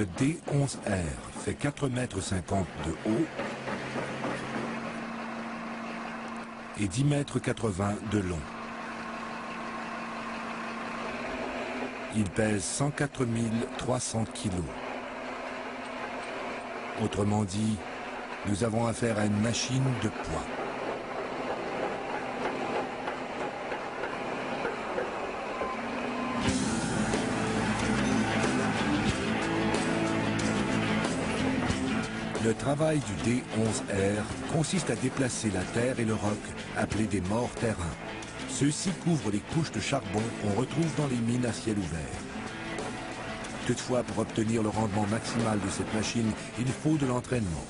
Le D11R fait 4,50 mètres de haut et 10,80 mètres de long. Il pèse 104 300 kilos. Autrement dit, nous avons affaire à une machine de poids. Le travail du D11R consiste à déplacer la terre et le roc, appelés des morts terrains. Ceux-ci couvrent les couches de charbon qu'on retrouve dans les mines à ciel ouvert. Toutefois, pour obtenir le rendement maximal de cette machine, il faut de l'entraînement.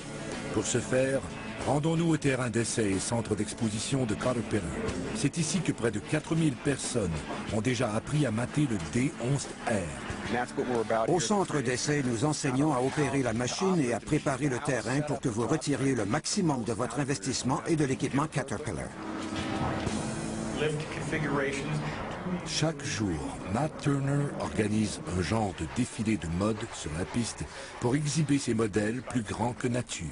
Pour ce faire, rendons-nous au terrain d'essai et centre d'exposition de Caterpillar. C'est ici que près de 4000 personnes ont déjà appris à mater le D11R. Au centre d'essai, nous enseignons à opérer la machine et à préparer le terrain pour que vous retiriez le maximum de votre investissement et de l'équipement Caterpillar. Chaque jour, Matt Turner organise un genre de défilé de mode sur la piste pour exhiber ses modèles plus grands que nature.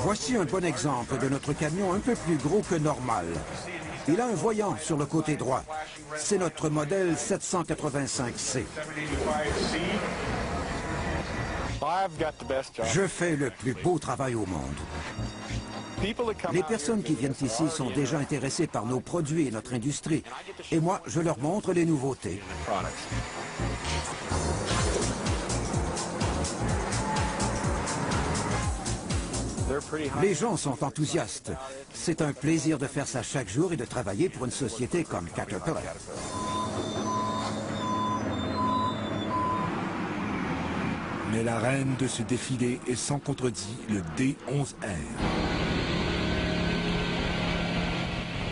Voici un bon exemple de notre camion un peu plus gros que normal. Il a un voyant sur le côté droit. C'est notre modèle 785C. Je fais le plus beau travail au monde. Les personnes qui viennent ici sont déjà intéressées par nos produits et notre industrie. Et moi, je leur montre les nouveautés. Les gens sont enthousiastes. C'est un plaisir de faire ça chaque jour et de travailler pour une société comme Caterpillar. Mais la reine de ce défilé est sans contredit le D11R.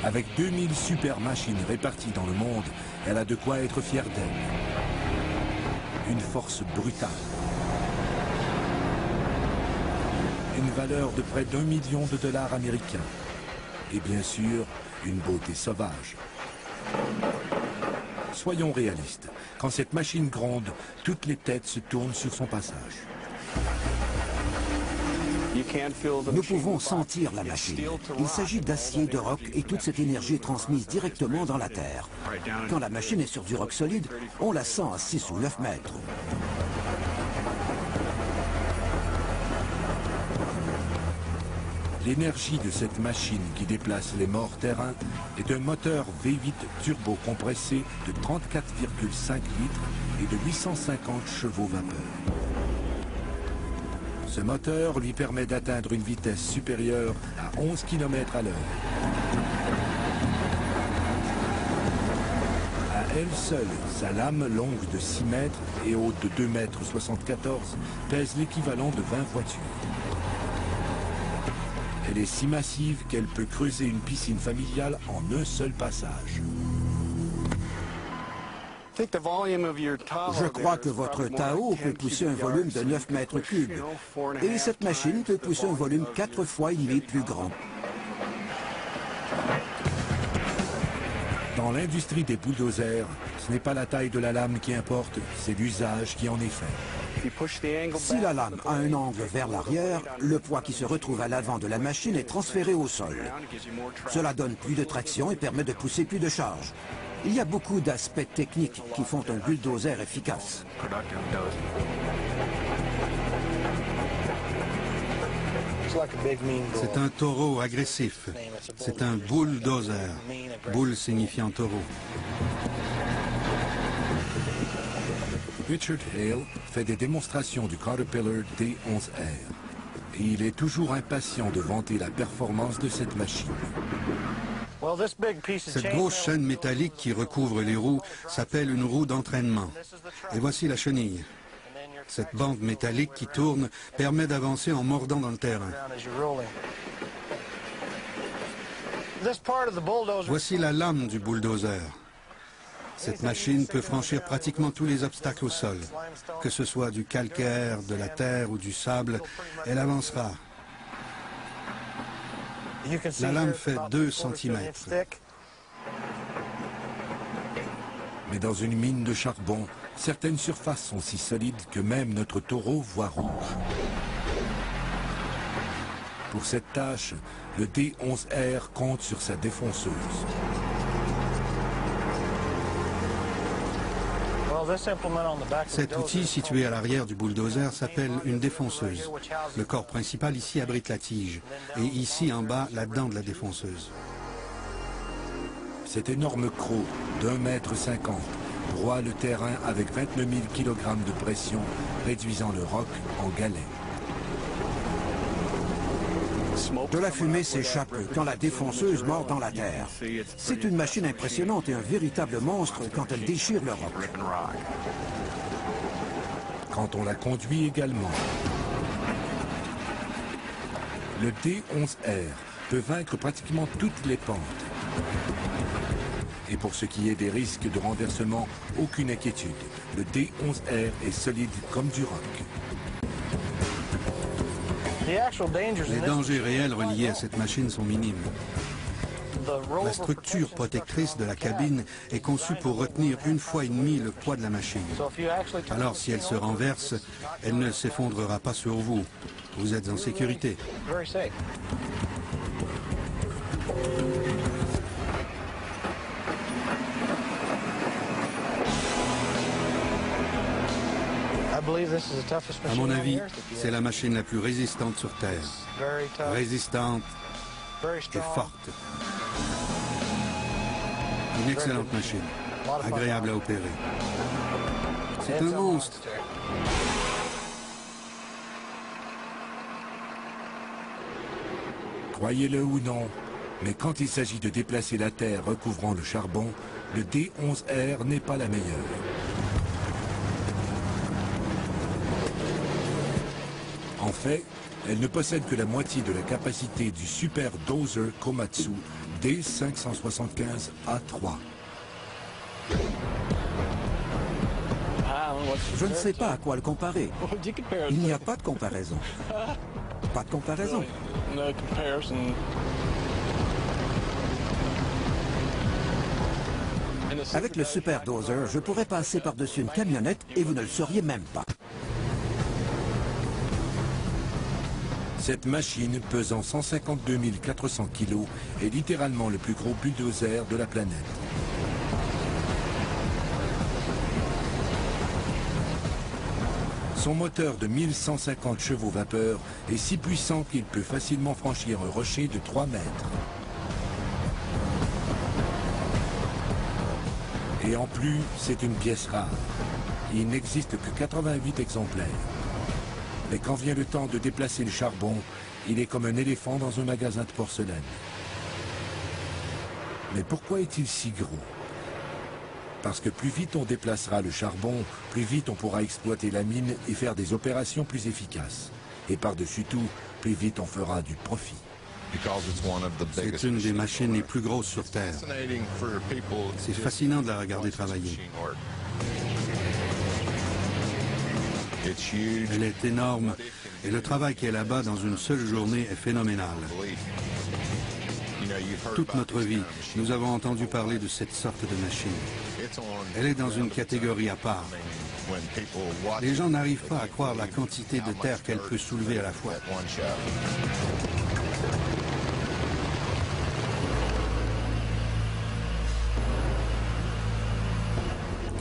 Avec 2000 super machines réparties dans le monde, elle a de quoi être fière d'elle. Une force brutale. Une valeur de près d'1 million de dollars américains. Et bien sûr, une beauté sauvage. Soyons réalistes. Quand cette machine gronde, toutes les têtes se tournent sur son passage. Nous pouvons sentir la machine. Il s'agit d'acier, de roc et toute cette énergie est transmise directement dans la terre. Quand la machine est sur du roc solide, on la sent à 6 ou 9 mètres. L'énergie de cette machine qui déplace les morts terrains est un moteur V8 turbo compressé de 34,5 litres et de 850 chevaux vapeur. Ce moteur lui permet d'atteindre une vitesse supérieure à 11 km à l'heure. À elle seule, sa lame longue de 6 mètres et haute de 2,74 m pèse l'équivalent de 20 voitures. Elle est si massive qu'elle peut creuser une piscine familiale en un seul passage. Je crois que votre Tahoe peut pousser un volume de 9 mètres cubes. Et cette machine peut pousser un volume 4,5 fois plus grand. Dans l'industrie des bulldozers, ce n'est pas la taille de la lame qui importe, c'est l'usage qui en est fait. Si la lame a un angle vers l'arrière, le poids qui se retrouve à l'avant de la machine est transféré au sol. Cela donne plus de traction et permet de pousser plus de charge. Il y a beaucoup d'aspects techniques qui font un bulldozer efficace. C'est un taureau agressif. C'est un bulldozer. Bull signifiant taureau. Richard Hale fait des démonstrations du Caterpillar D11R. Et il est toujours impatient de vanter la performance de cette machine. Cette grosse chaîne métallique qui recouvre les roues s'appelle une roue d'entraînement. Et voici la chenille. Cette bande métallique qui tourne permet d'avancer en mordant dans le terrain. Voici la lame du bulldozer. Cette machine peut franchir pratiquement tous les obstacles au sol. Que ce soit du calcaire, de la terre ou du sable, elle avancera. La lame fait 2 centimètres. Mais dans une mine de charbon, certaines surfaces sont si solides que même notre taureau voit rouge. Pour cette tâche, le D11R compte sur sa défonceuse. Cet outil situé à l'arrière du bulldozer s'appelle une défonceuse. Le corps principal ici abrite la tige et ici en bas la dent de la défonceuse. Cet énorme croc d'1,50 m broie le terrain avec 29 000 kg de pression, réduisant le roc en galets. De la fumée s'échappe quand la défonceuse mord dans la terre. C'est une machine impressionnante et un véritable monstre quand elle déchire le roc. Quand on la conduit également. Le D11R peut vaincre pratiquement toutes les pentes. Et pour ce qui est des risques de renversement, aucune inquiétude. Le D11R est solide comme du roc. Les dangers réels reliés à cette machine sont minimes. La structure protectrice de la cabine est conçue pour retenir 1,5 fois le poids de la machine. Alors si elle se renverse, elle ne s'effondrera pas sur vous. Vous êtes en sécurité. À mon avis, c'est la machine la plus résistante sur Terre. Résistante et forte. Une excellente machine, agréable à opérer. C'est un monstre. Croyez-le ou non, mais quand il s'agit de déplacer la terre recouvrant le charbon, le D11R n'est pas la meilleure. En fait, elle ne possède que la moitié de la capacité du Super Dozer Komatsu D575A3. Je ne sais pas à quoi le comparer. Il n'y a pas de comparaison. Pas de comparaison. Avec le Super Dozer, je pourrais passer par-dessus une camionnette et vous ne le sauriez même pas. Cette machine, pesant 152 400 kg, est littéralement le plus gros bulldozer de la planète. Son moteur de 1150 chevaux vapeur est si puissant qu'il peut facilement franchir un rocher de 3 mètres. Et en plus, c'est une pièce rare. Il n'existe que 88 exemplaires. Mais quand vient le temps de déplacer le charbon, il est comme un éléphant dans un magasin de porcelaine. Mais pourquoi est-il si gros? Parce que plus vite on déplacera le charbon, plus vite on pourra exploiter la mine et faire des opérations plus efficaces. Et par-dessus tout, plus vite on fera du profit. C'est une des machines les plus grosses sur Terre. C'est fascinant de la regarder travailler. Elle est énorme et le travail qu'elle abat dans une seule journée est phénoménal. Toute notre vie, nous avons entendu parler de cette sorte de machine. Elle est dans une catégorie à part. Les gens n'arrivent pas à croire la quantité de terre qu'elle peut soulever à la fois.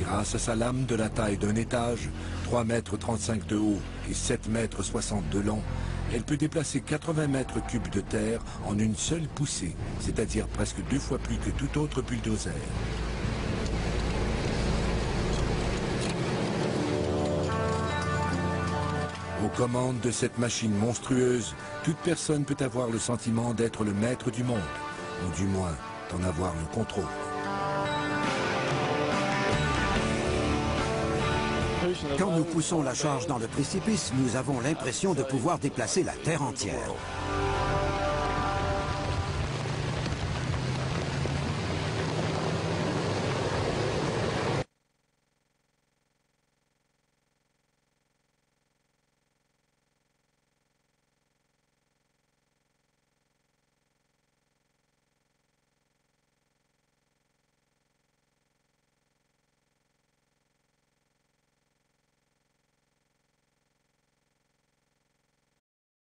Grâce à sa lame de la taille d'un étage, 3,35 m de haut et 7,60 m de long, elle peut déplacer 80 mètres cubes de terre en une seule poussée, c'est-à-dire presque 2 fois plus que tout autre bulldozer. Aux commandes de cette machine monstrueuse, toute personne peut avoir le sentiment d'être le maître du monde, ou du moins d'en avoir le contrôle. Quand nous poussons la charge dans le précipice, nous avons l'impression de pouvoir déplacer la terre entière.